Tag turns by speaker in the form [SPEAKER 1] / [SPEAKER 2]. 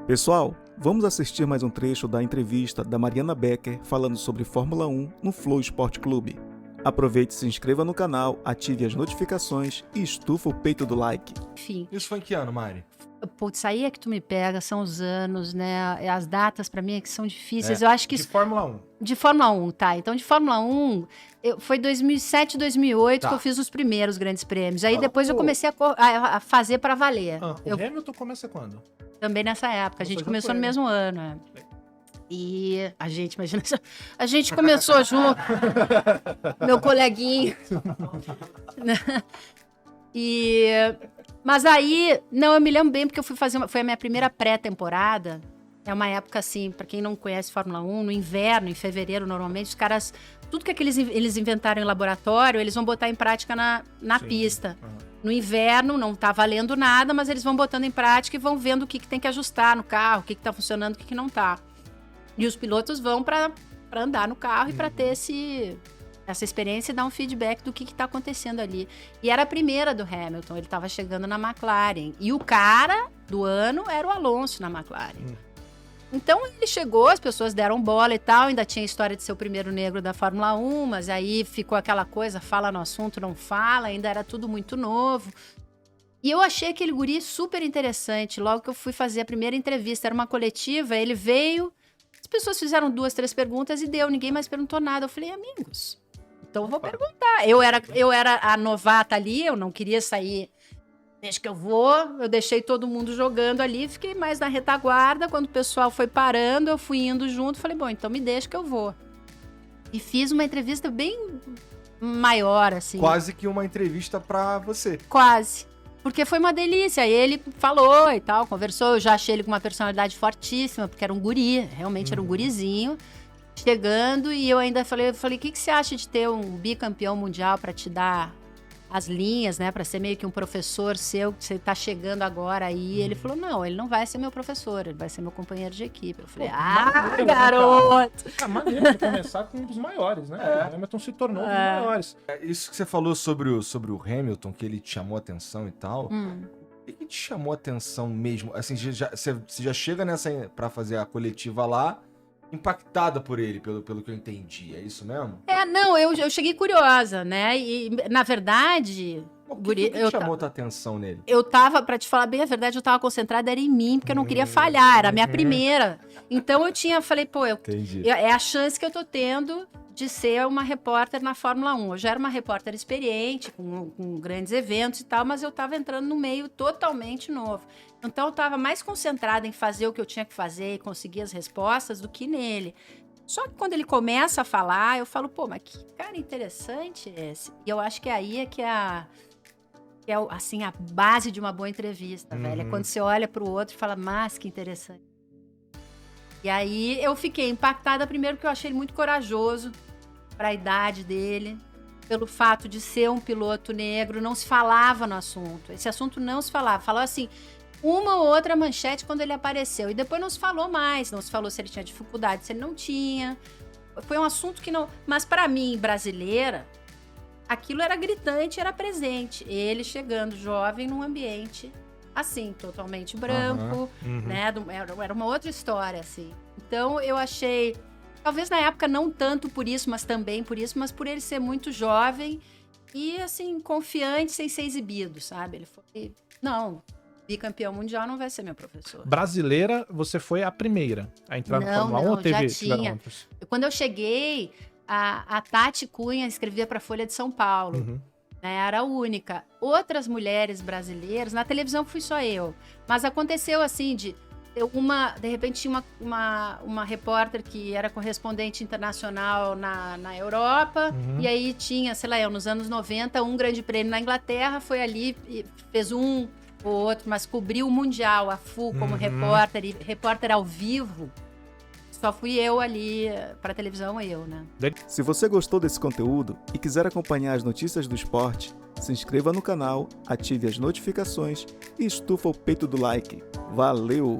[SPEAKER 1] Pessoal, vamos assistir mais um trecho da entrevista da Mariana Becker falando sobre Fórmula 1 no Flow Esporte Clube. Aproveite, se inscreva no canal, ative as notificações e estufa o peito do like.
[SPEAKER 2] Enfim.
[SPEAKER 3] Isso foi em que ano, Mari?
[SPEAKER 2] Putz, aí é que tu me pega, são os anos, né? As datas pra mim é que são difíceis. Eu acho que
[SPEAKER 3] De Fórmula 1.
[SPEAKER 2] De Fórmula 1, tá. Então, de Fórmula 1, foi 2007, 2008
[SPEAKER 3] Tá.
[SPEAKER 2] que eu fiz os primeiros grandes prêmios. Aí
[SPEAKER 3] Ah,
[SPEAKER 2] depois eu comecei a fazer pra valer.
[SPEAKER 3] O
[SPEAKER 2] Eu
[SPEAKER 3] Hamilton começa quando?
[SPEAKER 2] também nessa época. A
[SPEAKER 3] Você
[SPEAKER 2] gente
[SPEAKER 3] já
[SPEAKER 2] começou
[SPEAKER 3] foi,
[SPEAKER 2] no
[SPEAKER 3] né?
[SPEAKER 2] mesmo ano, né? E a gente, imagina, a gente começou junto, meu coleguinha. Mas aí, não, eu me lembro bem porque eu fui fazer, foi a minha primeira pré-temporada. É uma época assim, pra quem não conhece Fórmula 1, no inverno, em fevereiro, normalmente, os caras, tudo que eles inventaram em laboratório, eles vão botar em prática na
[SPEAKER 3] Sim.
[SPEAKER 2] pista.
[SPEAKER 3] Aham.
[SPEAKER 2] No inverno, não tá valendo nada, mas eles vão botando em prática e vão vendo o que tem que ajustar no carro, o que tá funcionando, o que não tá. E os pilotos vão pra andar no carro e pra ter essa experiência e dar um feedback do que tá acontecendo ali. E era a primeira do Hamilton, ele tava chegando na McLaren. E o cara do ano era o Alonso na McLaren. Então ele chegou, as pessoas deram bola e tal, ainda tinha a história de ser o primeiro negro da Fórmula 1, mas aí ficou aquela coisa, fala no assunto, não fala, ainda era tudo muito novo. E eu achei aquele guri super interessante, logo que eu fui fazer a primeira entrevista, era uma coletiva, ele veio, as pessoas fizeram 2, 3 perguntas e deu, ninguém mais perguntou nada. Eu falei, amigos, então eu vou perguntar. Eu era a novata ali, eu não queria sair. Desde que eu deixei todo mundo jogando ali, fiquei mais na retaguarda. Quando o pessoal foi parando, eu fui indo junto, falei, bom, então me deixa que eu vou. E fiz uma entrevista bem maior, assim.
[SPEAKER 3] Quase que uma entrevista pra você.
[SPEAKER 2] Quase. Porque foi uma delícia. Ele falou e tal, conversou. Eu já achei ele com uma personalidade fortíssima, porque era um guri, realmente era um gurizinho. Chegando, e eu ainda falei, o que você acha de ter um bicampeão mundial pra te dar as linhas, né, para ser meio que um professor seu, que você tá chegando agora aí. Ele falou, não, ele não vai ser meu professor, ele vai ser meu companheiro de equipe. Eu falei, garoto!
[SPEAKER 4] Maneiro de começar com um dos maiores, né? O Hamilton se tornou um dos maiores.
[SPEAKER 3] Isso que você falou sobre o Hamilton, que ele te chamou a atenção e tal. O que te chamou a atenção mesmo? Assim, você já chega nessa pra fazer a coletiva lá, impactada por ele, pelo que eu entendi. É isso mesmo?
[SPEAKER 2] Não, eu cheguei curiosa, né? E, na verdade...
[SPEAKER 3] O que chamou a tua atenção nele?
[SPEAKER 2] Eu tava, pra te falar bem a verdade, eu tava concentrada era em mim, porque eu não queria falhar, era a minha primeira. Então eu falei, pô,
[SPEAKER 3] Entendi.
[SPEAKER 2] é a chance que eu tô tendo de ser uma repórter na Fórmula 1. Eu já era uma repórter experiente, com grandes eventos e tal, mas eu tava entrando no meio totalmente novo. Então eu tava mais concentrada em fazer o que eu tinha que fazer e conseguir as respostas do que nele. Só que quando ele começa a falar, eu falo, pô, mas que cara interessante esse. E eu acho que aí é que é assim, a base de uma boa entrevista, velho. É quando você olha pro outro e fala, mas que interessante. E aí eu fiquei impactada primeiro porque eu achei ele muito corajoso para a idade dele, pelo fato de ser um piloto negro, não se falava no assunto. Esse assunto não se falava. Falou assim, uma ou outra manchete quando ele apareceu. E depois não se falou mais. Não se falou se ele tinha dificuldade, se ele não tinha. Foi um assunto que não... Mas para mim, brasileira, aquilo era gritante, era presente. Ele chegando jovem num ambiente assim, totalmente branco, né? Era uma outra história, assim. Então, eu achei... Talvez na época não tanto por isso, mas também por isso, mas por ele ser muito jovem e, assim, confiante, sem ser exibido, sabe? Ele foi... Não, bicampeão mundial não vai ser meu professor.
[SPEAKER 4] Brasileira, você foi a primeira a entrar no Fórmula 1 ou teve?
[SPEAKER 2] Já tinha. Quando eu cheguei, a Tati Cunha escrevia para a Folha de São Paulo. Né, era a única. Outras mulheres brasileiras, na televisão fui só eu. Mas aconteceu assim, de repente tinha uma repórter que era correspondente internacional na Europa, e aí tinha, sei lá, nos anos 90, um grande prêmio na Inglaterra, foi ali, e fez um ou outro, mas cobriu o Mundial, a FU como repórter, e repórter ao vivo, só fui eu ali para televisão, né?
[SPEAKER 1] Se você gostou desse conteúdo e quiser acompanhar as notícias do esporte, se inscreva no canal, ative as notificações e estufa o peito do like. Valeu!